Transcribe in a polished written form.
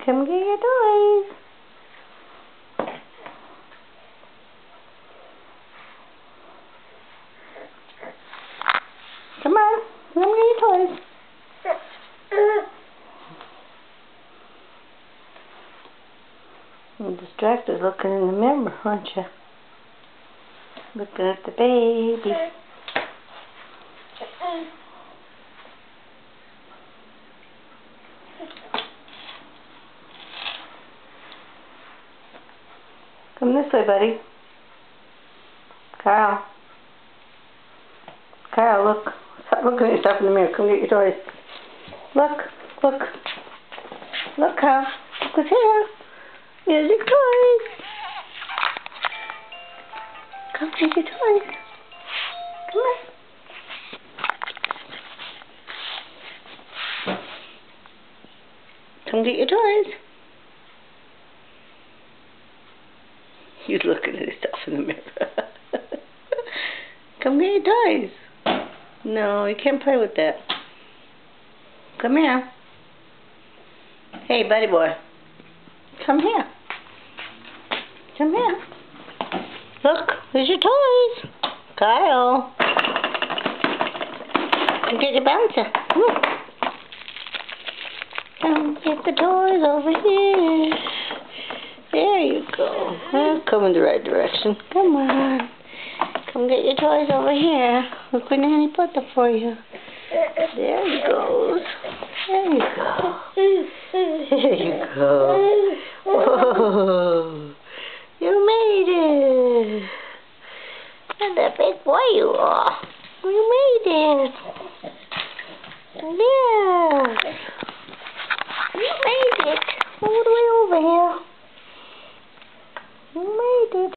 Come get your toys. Come on, come get your toys. I'm distracted looking in the mirror, aren't you? Looking at the baby. Come this way, buddy. Kyle. Kyle, look. Stop looking at yourself in the mirror. Come get your toys. Look. Look. Look, Kyle. Look what's here. Here's your toys. Come get your toys. Come on. Come get your toys. He's looking at himself in the mirror. Come get your toys. No, you can't play with that. Come here. Hey, buddy boy. Come here. Come here. Look, there's your toys. Kyle. Come get your bouncer. Come on. Come get the toys over here. There you go. Come in the right direction. Come on. Come get your toys over here. Look where Nanny put them for you. There he goes. There you go. There you go. Whoa. You made it. What a big boy you are. You made it. Yeah. You made it. All the way over here. You made it.